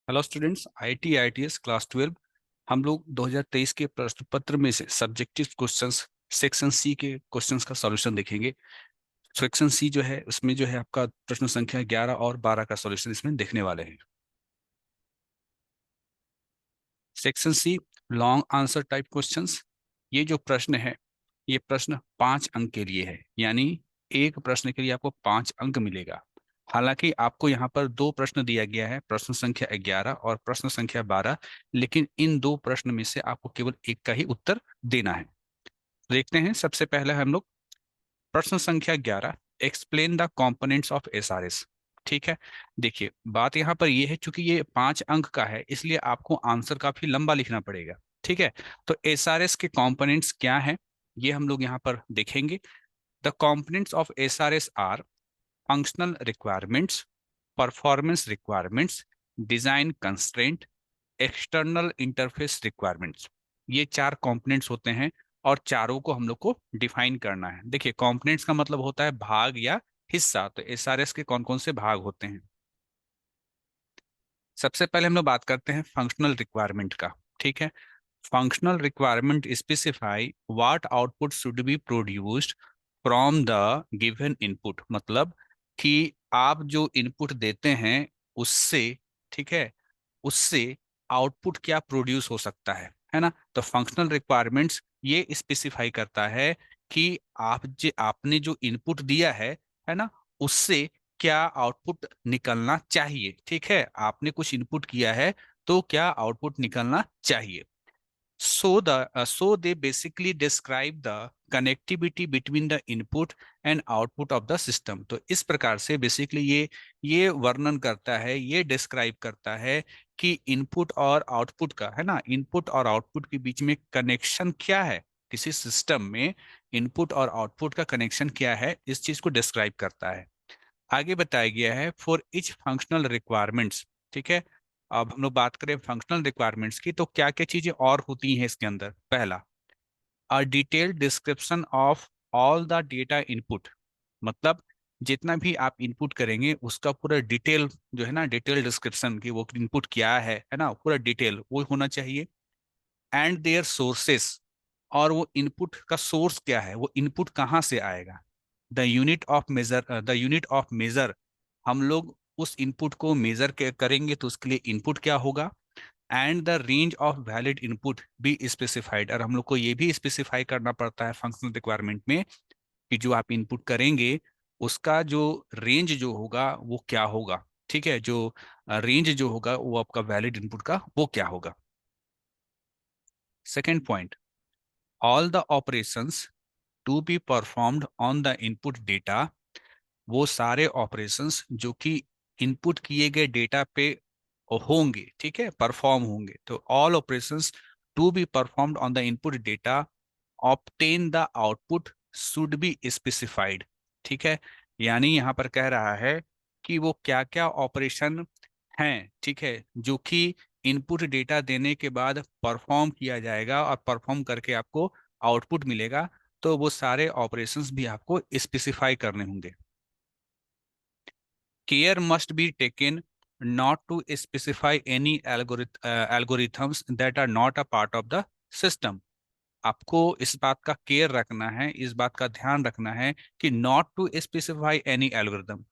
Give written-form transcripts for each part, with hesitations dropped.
Hello students, IT ITS class 12। हम लोग 2023 के प्रश्न पत्र में से सब्जेक्टिव क्वेश्चंस सेक्शन सी के क्वेश्चंस का सॉल्यूशन देखेंगे। सेक्शन सी जो है उसमें जो है आपका प्रश्न संख्या 11 और 12 का सॉल्यूशन इसमें देखने वाले हैं। Section C, long answer type questions. ये जो प्रश्न है ये प्रश्न 5 अंक के लिए है, यानी एक प्रश्न के लिए आपको 5 अंक मिलेगा। हालांकि आपको यहाँ पर दो प्रश्न दिया गया है, प्रश्न संख्या 11 और प्रश्न संख्या 12, लेकिन इन दो प्रश्न में से आपको केवल एक का ही उत्तर देना है। देखते हैं, सबसे पहले हम लोग प्रश्न संख्या 11, explain the components of SRS. ठीक है, देखिए बात यहाँ पर ये है, चूंकि ये 5 अंक का है इसलिए आपको आंसर काफी लंबा लिखना पड़ेगा। ठीक है, तो एसआरएस के कंपोनेंट्स क्या हैं ये हम लोग यहाँ पर देखेंगे। The components of SRS are functional requirements, performance requirements, design constraint, external interface requirements. ये चार कंपोनेंट्स होते हैं और चारों को हम लोग को डिफाइन करना है। देखिए, कंपोनेंट्स का मतलब होता है भाग या हिस्सा। तो एसआरएस के कौन कौन से भाग होते हैं? सबसे पहले हम लोग बात करते हैं फंक्शनल रिक्वायरमेंट का। ठीक है, functional requirement specify what output should be produced from the given input. मतलब कि आप जो इनपुट देते हैं उससे, ठीक है, उससे आउटपुट क्या प्रोड्यूस हो सकता है ना। तो फंक्शनल रिक्वायरमेंट्स ये स्पेसिफाई करता है कि आपने जो इनपुट दिया है ना, उससे क्या आउटपुट निकलना चाहिए। ठीक है, आपने कुछ इनपुट किया है तो क्या आउटपुट निकलना चाहिए। So they basically describe the connectivity between the input and output of the system। तो इस प्रकार से बेसिकली ये वर्णन करता है, ये डिस्क्राइब करता है कि इनपुट और आउटपुट का, है ना, इनपुट और आउटपुट के बीच में कनेक्शन क्या है। किसी सिस्टम में इनपुट और आउटपुट का कनेक्शन क्या है, इस चीज को डिस्क्राइब करता है। आगे बताया गया है फॉर इच फंक्शनल रिक्वायरमेंट्स। ठीक है, अब हम लोग बात करें फंक्शनल रिक्वायरमेंट्स की, तो क्या क्या चीजें और होती हैं इसके अंदर। पहला, a detailed description of all the data input. मतलब जितना भी आप इनपुट करेंगे उसका पूरा डिटेल जो है ना, डिटेल डिस्क्रिप्शन की वो इनपुट क्या है ना, पूरा डिटेल वो होना चाहिए। एंड देयर सोर्सेस, और वो इनपुट का सोर्स क्या है, वो इनपुट कहाँ से आएगा। द यूनिट ऑफ मेजर, हम लोग उस इनपुट को मेजर करेंगे तो उसके लिए इनपुट क्या होगा। And the range of valid input भी स्पेसिफाइड, और हम लोग को ये भी स्पेसिफाई करना पड़ता है फंक्शनल रिक्वायरमेंट में कि जो आप इनपुट करेंगे उसका जो रेंज जो होगा वो क्या होगा। ठीक है, जो रेंज जो होगा वो आपका वैलिड इनपुट का वो क्या होगा। Second point, all the operations to be performed on the input data. वो सारे ऑपरेशंस जो कि इनपुट किए गए डेटा पे होंगे, ठीक है, परफॉर्म होंगे। तो all operations to be performed on the input data obtain the output should be specified. ठीक है, यानी यहाँ पर कह रहा है कि वो क्या क्या ऑपरेशन हैं, ठीक है, जो कि इनपुट डेटा देने के बाद परफॉर्म किया जाएगा और परफॉर्म करके आपको आउटपुट मिलेगा। तो वो सारे ऑपरेशंस भी आपको स्पेसिफाई करने होंगे। Care must be taken not to specify any algorithms that are not a part of the system। आपको इस बात का केयर रखना है, इस बात का ध्यान रखना है कि not to specify any algorithm,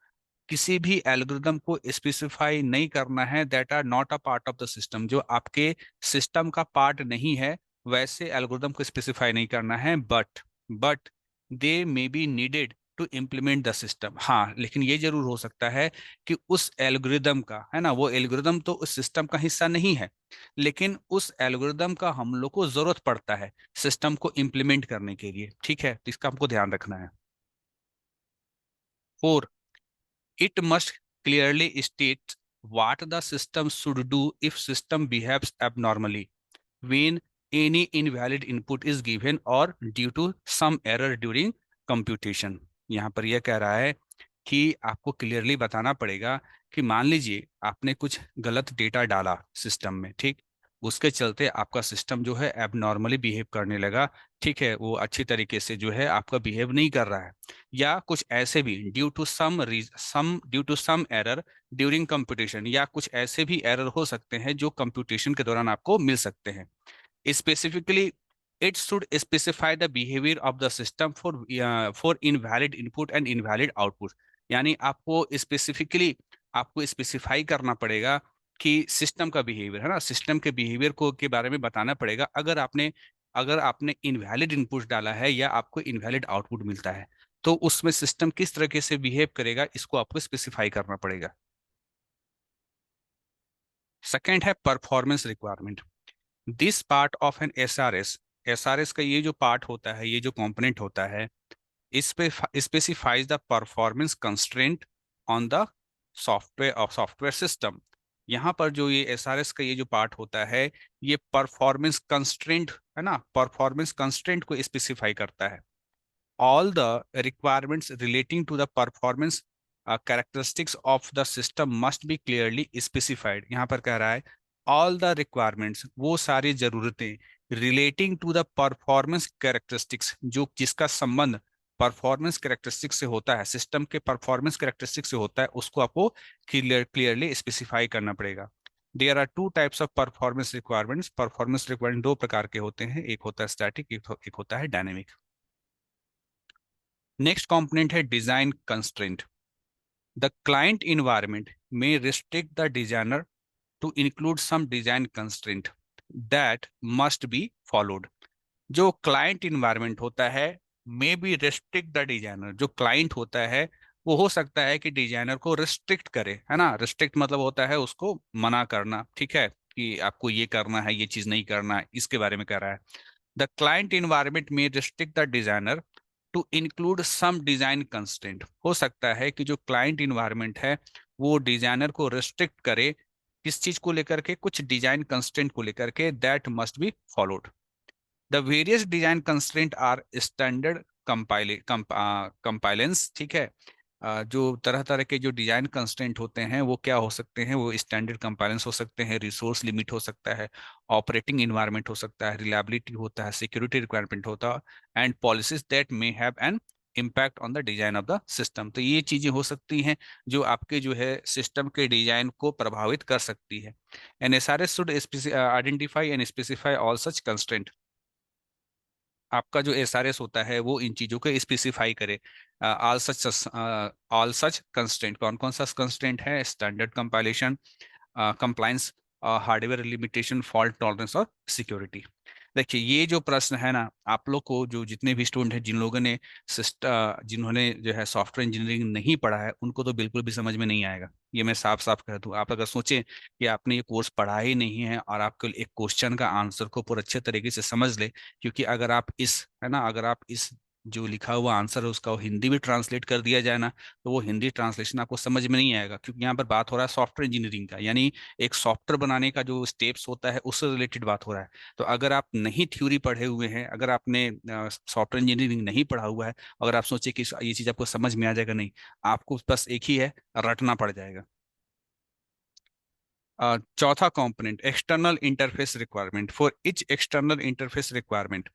किसी भी एल्गोरिदम को स्पेसिफाई नहीं करना है that are not a part of the system, जो आपके सिस्टम का पार्ट नहीं है वैसे एल्गोरिदम को स्पेसिफाई नहीं करना है। But they may be needed to implement the system. हाँ, लेकिन ये जरूर हो सकता है कि उस एल्गोरिदम का, है ना, वो एल्गोरिदम तो उस सिस्टम का हिस्सा नहीं है, लेकिन उस एल्गोरिदम का हम लोग को जरूरत पड़ता है सिस्टम को इम्प्लीमेंट करने के लिए। ठीक है, तो इसका हमको ध्यान रखना है। 4, it must clearly state what the system should do if system behaves abnormally when any invalid input is given or due to some error during computation। यहाँ पर यह कह रहा है कि आपको क्लियरली बताना पड़ेगा कि मान लीजिए आपने कुछ गलत डेटा डाला सिस्टम में, ठीक, उसके चलते आपका सिस्टम जो है एबनॉर्मली बिहेव करने लगा, ठीक है, वो अच्छी तरीके से जो है आपका बिहेव नहीं कर रहा है। या कुछ ऐसे भी due to some error during computation, या कुछ ऐसे भी एरर हो सकते हैं जो कंप्यूटेशन के दौरान आपको मिल सकते हैं। Specifically, it should specify the behavior of the system for invalid input and invalid output। यानी आपको स्पेसिफाई करना पड़ेगा कि सिस्टम का बिहेवियर है ना, सिस्टम के बिहेवियर को के बारे में बताना पड़ेगा। अगर आपने इनवैलिड इनपुट डाला है या आपको इनवैलिड आउटपुट मिलता है, तो उसमें सिस्टम किस तरीके से बिहेव करेगा, इसको आपको स्पेसिफाई करना पड़ेगा। सेकेंड है performance requirement. This part of an SRS का ये जो पार्ट होता है, ये जो कंपोनेंट होता है, इस पे specifies the performance constraint on the software system. यहाँ पर जो ये एसआरएस का ये जो पार्ट होता है, ये परफॉर्मेंस कंस्ट्रेंट है ना, परफॉर्मेंस कंस्ट्रेंट को स्पेसिफाई करता है। All the requirements relating to the performance characteristics of the system must be clearly specified। यहाँ पर कह रहा है all the requirements, वो सारी जरूरतें relating to the performance characteristics, जो जिसका संबंध परफॉर्मेंस कैरेक्टरिस्टिक्स से होता है, सिस्टम के परफॉर्मेंस कैरेक्टरिस्टिक्स से होता है, उसको आपको क्लियरली स्पेसिफाई करना पड़ेगा। There are two types of performance requirements. Performance requirement दो प्रकार के होते हैं, एक होता है स्टैटिक, एक होता है डायनेमिक। नेक्स्ट कंपोनेंट है design constraint. The client environment में restrict the designer to include some design constraint that must be followed. जो क्लाइंट इन्वायरमेंट होता है may be restrict the designer, जो क्लाइंट होता है वो हो सकता है कि डिजाइनर को रिस्ट्रिक्ट करे, है ना। रिस्ट्रिक्ट मतलब होता है उसको मना करना, ठीक है, कि आपको ये करना है, ये चीज नहीं करना है, इसके बारे में कह रहा है। द क्लाइंट इन्वायरमेंट में restrict the designer to include some design constraint. हो सकता है कि जो क्लाइंट इन्वायरमेंट है वो डिजाइनर को रिस्ट्रिक्ट करे किस चीज को लेकर के, कुछ डिजाइन कंस्ट्रेंट को लेकर के, that must be followed. The various design constraint are standard compliance, ठीक है। जो तरह तरह के जो डिजाइन कंस्ट्रेंट होते हैं वो क्या हो सकते हैं, वो स्टैंडर्ड कंपाइलेंस हो सकते हैं, रिसोर्स लिमिट हो सकता है, ऑपरेटिंग इन्वायरमेंट हो सकता है, रिलायबिलिटी होता है, सिक्योरिटी रिक्वायरमेंट होता है, and policies that may have an impact on the design of the system. तो ये चीजें हो सकती हैं जो आपके जो है सिस्टम के डिजाइन को प्रभावित कर सकती है। An S R S should identify and specify all such constraint. आपका जो एसआरएस होता है वो इन चीजों को स्पेसिफाई करे। ऑल सच कंस्ट्रेंट, कौन कौन सा कंस्ट्रेंट है, standard compilation, compliance, hardware limitation, fault tolerance और सिक्योरिटी। देखिए ये जो प्रश्न है ना, आप लोग को जो जितने भी स्टूडेंट हैं जिन लोगों ने जिन्होंने जो है सॉफ्टवेयर इंजीनियरिंग नहीं पढ़ा है, उनको तो बिल्कुल भी समझ में नहीं आएगा। ये मैं साफ साफ कह दूं, आप अगर सोचें कि आपने ये कोर्स पढ़ा ही नहीं है और आपको एक क्वेश्चन का आंसर को पूरा अच्छे तरीके से समझ ले, क्योंकि अगर आप इस है ना, अगर आप इस जो लिखा हुआ आंसर है उसका वो हिंदी में ट्रांसलेट कर दिया जाए ना, तो वो हिंदी ट्रांसलेशन आपको समझ में नहीं आएगा, क्योंकि यहाँ पर बात हो रहा है सॉफ्टवेयर इंजीनियरिंग का, यानी एक सॉफ्टवेयर बनाने का जो स्टेप्स होता है उससे रिलेटेड बात हो रहा है। तो अगर आप नहीं थ्योरी पढ़े हुए हैं, अगर आपने सॉफ्टवेयर इंजीनियरिंग नहीं पढ़ा हुआ है, अगर आप सोचे कि ये चीज आपको समझ में आ जाएगा, नहीं, आपको बस एक ही है, रटना पड़ जाएगा। चौथा component external interface requirement. For each external interface requirement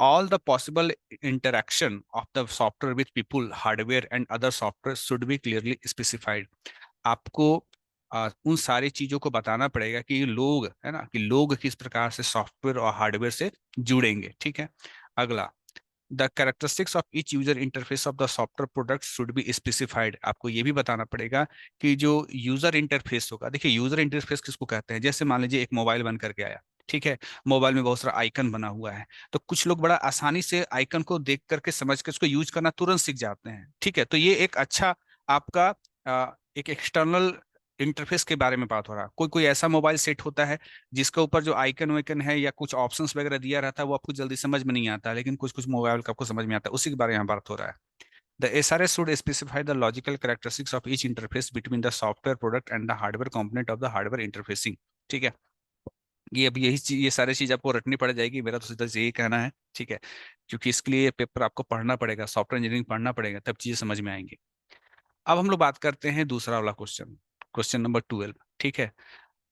all the possible interaction of the software with people, hardware and other software should be clearly specified। आपको उन सारी चीजों को बताना पड़ेगा कि लोग है ना, कि लोग किस प्रकार से सॉफ्टवेयर और हार्डवेयर से जुड़ेंगे, ठीक है। अगला, the characteristics of each user interface of the software product should be specified. आपको ये भी बताना पड़ेगा कि जो यूजर इंटरफेस होगा, देखिए यूजर इंटरफेस किसको कहते हैं, जैसे मान लीजिए एक मोबाइल बन करके आया, ठीक है, मोबाइल में बहुत सारा आइकन बना हुआ है, तो कुछ लोग बड़ा आसानी से आइकन को देख करके समझ के उसको यूज करना तुरंत सीख जाते हैं, ठीक है। तो ये एक अच्छा आपका एक एक्सटर्नल इंटरफेस के बारे में बात हो रहा है। कोई कोई ऐसा मोबाइल सेट होता है जिसके ऊपर जो आइकन वाइकन है या कुछ ऑप्शंस वगैरह दिया रहता है वो आपको जल्दी समझ में नहीं आता, लेकिन कुछ कुछ मोबाइल का आपको समझ में आता है, उसी के बारे में यहाँ बात हो रहा है। The SRS should specify the logical characteristics of each interface between the software product and the hardware component of the hardware interfacing, ठीक है। ये अब ये सारी चीज आपको रटनी पड़ जाएगी, मेरा तो सीधा से यही कहना है, ठीक है, क्योंकि इसके लिए पेपर आपको पढ़ना पड़ेगा, सॉफ्टवेयर इंजीनियरिंग पढ़ना पड़ेगा, तब चीजें समझ में आएंगी। अब हम लोग बात करते हैं दूसरा वाला क्वेश्चन, क्वेश्चन नंबर 12, ठीक है।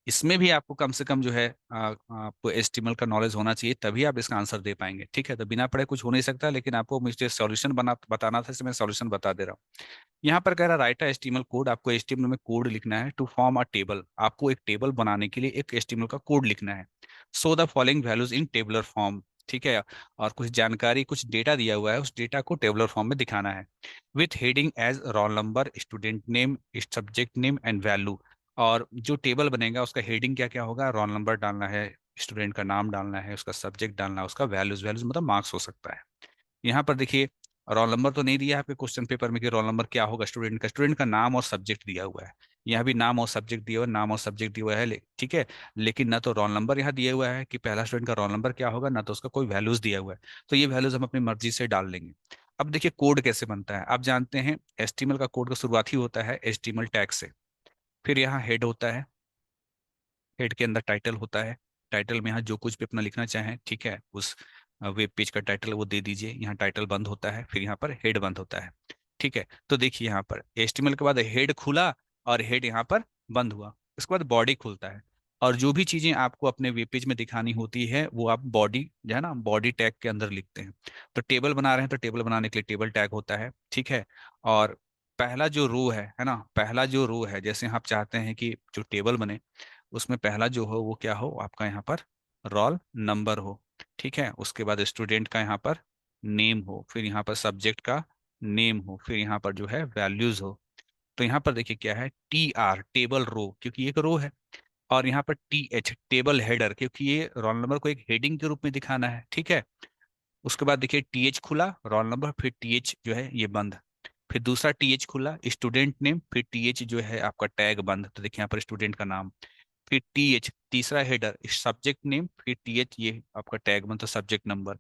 इसमें भी आपको कम से कम जो है आपको एचटीएमएल का नॉलेज होना चाहिए, तभी आप इसका आंसर दे पाएंगे। ठीक है, तो बिना पढ़े कुछ हो नहीं सकता, लेकिन आपको मुझे सॉल्यूशन बताना था, इसलिए मैं सॉल्यूशन बता दे रहा हूँ। यहाँ पर कह रहा राइट अ एचटीएमएल कोड, आपको एचटीएमएल में कोड लिखना है टू फॉर्म अ टेबल, आपको एक टेबल बनाने के लिए एक एचटीएमएल का कोड लिखना है। So the following values in tabular form. ठीक है, और कुछ जानकारी, कुछ डेटा दिया हुआ है, उस डेटा को टेबलर फॉर्म में दिखाना है। With heading as roll number, student name, subject name and value. और जो टेबल बनेगा उसका हेडिंग क्या क्या होगा, रोल नंबर डालना है, स्टूडेंट का नाम डालना है, उसका सब्जेक्ट डालना है, उसका वैल्यूज, वैल्यूज मतलब मार्क्स हो सकता है। यहाँ पर देखिए रोल नंबर तो नहीं दिया है आपके क्वेश्चन पेपर में कि रोल नंबर क्या होगा स्टूडेंट का, स्टूडेंट का नाम और सब्जेक्ट दिया हुआ है। यहाँ भी नाम और सब्जेक्ट दिया हुआ है, नाम और सब्जेक्ट दिया हुआ है, ठीक है। लेकिन ना तो रोल नंबर यहाँ दिया हुआ है कि पहला स्टूडेंट का रोल नंबर क्या होगा, ना तो उसका कोई वैल्यूज दिया हुआ है। तो ये वैल्यूज हम अपनी मर्जी से डाल लेंगे। अब देखिए कोड कैसे बनता है, आप जानते हैं एचटीएमएल का कोड का शुरुआत ही होता है एचटीएमएल टैग से। फिर यहाँ हेड होता है, हेड के अंदर टाइटल होता है, टाइटल में यहाँ जो कुछ भी अपना लिखना चाहें, ठीक है, उस वेब पेज का टाइटल वो दे दीजिए। यहाँ टाइटल बंद होता है, फिर यहाँ पर हेड बंद होता है। ठीक है, तो देखिए यहाँ पर HTML के बाद हेड खुला और हेड यहाँ पर बंद हुआ, उसके बाद बॉडी खुलता है। और जो भी चीजें आपको अपने वेब पेज में दिखानी होती है वो आप बॉडी जो है ना, बॉडी टैग के अंदर लिखते हैं। तो टेबल बना रहे हैं तो टेबल बनाने के लिए टेबल टैग होता है। ठीक है, और पहला जो रो है ना, पहला जो रो है, जैसे आप चाहते हैं कि जो टेबल बने उसमें पहला जो हो वो क्या हो, आपका यहाँ पर रोल नंबर हो। ठीक है, उसके बाद स्टूडेंट का यहाँ पर नेम हो, फिर यहाँ पर सब्जेक्ट का नेम हो, फिर यहाँ पर जो है वैल्यूज हो। तो यहाँ पर देखिए क्या है, TR टेबल रो, क्योंकि ये एक रो है। और यहाँ पर TH टेबल हेडर, क्योंकि ये रोल नंबर को एक हेडिंग के रूप में दिखाना है। ठीक है, उसके बाद देखिए TH खुला रोल नंबर, फिर TH जो है ये बंद, फिर दूसरा TH खुला स्टूडेंट नेम, फिर TH जो है आपका टैग बंद। तो देखिए यहाँ पर स्टूडेंट का नाम, फिर TH तीसरा हेडर सब्जेक्ट नेम, फिर TH ये आपका टैग बंद तो सब्जेक्ट नंबर,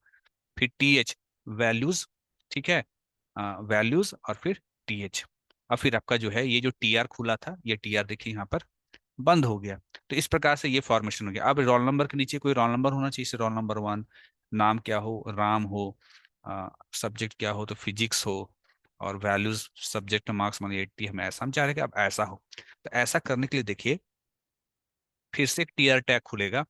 फिर TH वैल्यूज। ठीक है, वैल्यूज और फिर TH। और फिर आपका जो है ये जो TR खुला था, ये TR देखिए यहाँ पर बंद हो गया। तो इस प्रकार से ये फॉर्मेशन हो गया। अब रोल नंबर के नीचे कोई रोल नंबर होना चाहिए, जैसे रोल नंबर 1, नाम क्या हो, राम हो, सब्जेक्ट क्या हो तो फिजिक्स हो, और वैल्यूज सब्जेक्ट मार्क्स मान 80, हम ऐसा हम चाह रहे हैं कि अब ऐसा हो। तो ऐसा करने के लिए देखिए फिर से एक TR टैग खुलेगा।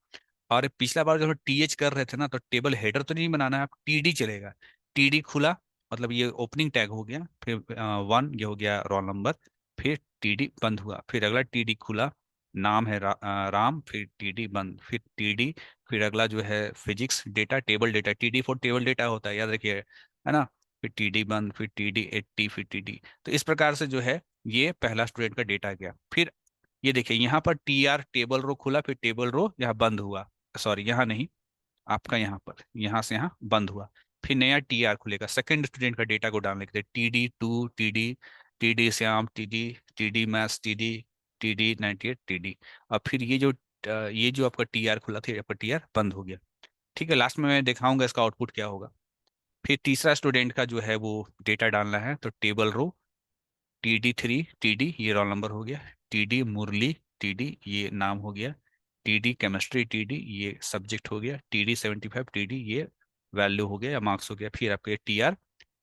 और पिछला बार जब TH कर रहे थे ना, तो टेबल हेडर तो नहीं बनाना है, आप TD चलेगा। TD खुला मतलब ये ओपनिंग टैग हो गया, फिर 1 ये हो गया रोल नंबर, फिर TD बंद हुआ, फिर अगला TD खुला, नाम है राम, फिर TD बंद, फिर TD, फिर अगला जो है physics data table data, TD for table data होता है, याद रखिए, है ना। फिर TD बंद, फिर TD 80, फिर TD। तो इस प्रकार से जो है ये पहला स्टूडेंट का डेटा गया। फिर ये देखिए यहाँ पर TR टेबल रो खुला, फिर टेबल रो यहाँ बंद हुआ, सॉरी यहाँ नहीं, आपका यहाँ पर, यहाँ से यहाँ बंद हुआ। फिर नया TR खुलेगा सेकंड स्टूडेंट का डेटा को डालने के लिए, TD2, TD Shyam, TD maths, TD 98, TD। और फिर ये जो आपका TR खुला था, आपका TR बंद हो गया। ठीक है, लास्ट में मैं दिखाऊंगा इसका आउटपुट क्या होगा। फिर तीसरा स्टूडेंट का जो है वो डेटा डालना है, तो टेबल रो TD3, TD ये रोल नंबर हो गया, TD मुरली, TD ये नाम हो गया, TD केमिस्ट्री, TD ये सब्जेक्ट हो गया, TD 75, TD ये वैल्यू हो गया या मार्क्स हो गया, फिर आपका TR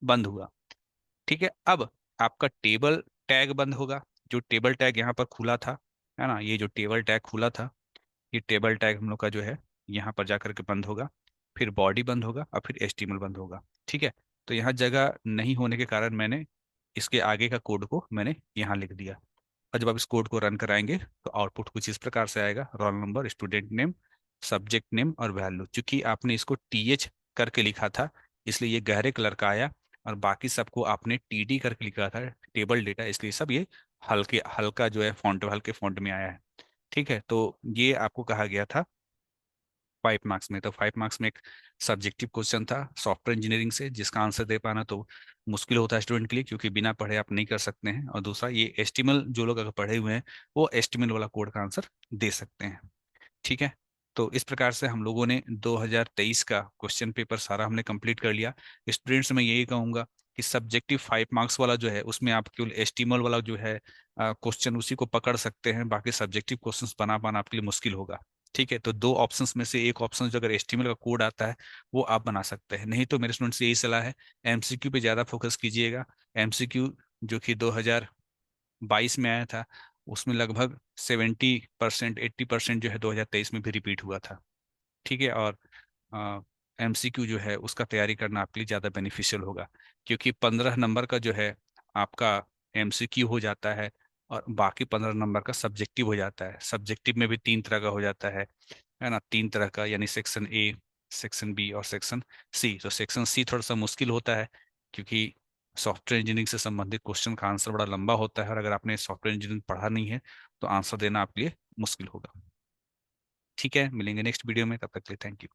बंद हुआ। ठीक है, अब आपका टेबल टैग बंद होगा। जो टेबल टैग यहाँ पर खुला था, है ना, ये जो टेबल टैग खुला था, ये टेबल टैग हम लोग का जो है यहाँ पर जाकर के बंद होगा। फिर बॉडी बंद होगा और फिर HTML बंद होगा। ठीक है, तो यहाँ जगह नहीं होने के कारण मैंने इसके आगे का कोड को मैंने यहाँ लिख दिया। और जब आप इस कोड को रन कराएंगे तो आउटपुट कुछ इस प्रकार से आएगा, role number, student name, subject name और वैल्यू। क्योंकि आपने इसको TH करके लिखा था इसलिए ये गहरे कलर का आया, और बाकी सबको आपने TD करके लिखा था टेबल डेटा, इसलिए सब ये हल्के हल्का जो है फॉन्ट, हल्के फॉन्ट में आया है। ठीक है, तो ये आपको कहा गया था 5 मार्क्स में। तो 5 मार्क्स में एक सब्जेक्टिव क्वेश्चन था सॉफ्टवेयर इंजीनियरिंग से, जिसका आंसर दे पाना तो मुश्किल होता है स्टूडेंट के लिए, क्योंकि बिना पढ़े आप नहीं कर सकते हैं। और दूसरा ये HTML जो लोग अगर पढ़े हुए हैं वो HTML वाला कोड का आंसर दे सकते हैं। ठीक है, तो इस प्रकार से हम लोगों ने 2023 का क्वेश्चन पेपर सारा हमने कंप्लीट कर लिया। स्टूडेंट्स मैं यही कहूंगा कि सब्जेक्टिव 5 मार्क्स वाला जो है उसमें आप केवल HTML वाला जो है क्वेश्चन उसी को पकड़ सकते हैं, बाकी सब्जेक्टिव क्वेश्चंस बना पाना आपके लिए मुश्किल होगा। ठीक है, तो दो ऑप्शंस में से एक ऑप्शन जो अगर HTML का कोड आता है वो आप बना सकते हैं, नहीं तो मेरे स्टूडेंट्स से यही सलाह है MCQ पे ज़्यादा फोकस कीजिएगा। MCQ जो कि 2022 में आया था उसमें लगभग 70%, 80% जो है 2023 में भी रिपीट हुआ था। ठीक है। और एमसीक्यू जो है उसका तैयारी करना आपके लिए ज़्यादा बेनिफिशियल होगा, क्योंकि 15 नंबर का जो है आपका एमसीक्यू हो जाता है, और बाकी 15 नंबर का सब्जेक्टिव हो जाता है। सब्जेक्टिव में भी 3 तरह का हो जाता है ना, 3 तरह का, यानी सेक्शन ए, सेक्शन बी और सेक्शन सी। तो सेक्शन सी थोड़ा सा मुश्किल होता है, क्योंकि सॉफ्टवेयर इंजीनियरिंग से संबंधित क्वेश्चन का आंसर बड़ा लंबा होता है, और अगर आपने सॉफ्टवेयर इंजीनियरिंग पढ़ा नहीं है तो आंसर देना आपके लिए मुश्किल होगा। ठीक है, मिलेंगे नेक्स्ट वीडियो में, तब तक के लिए थैंक यू।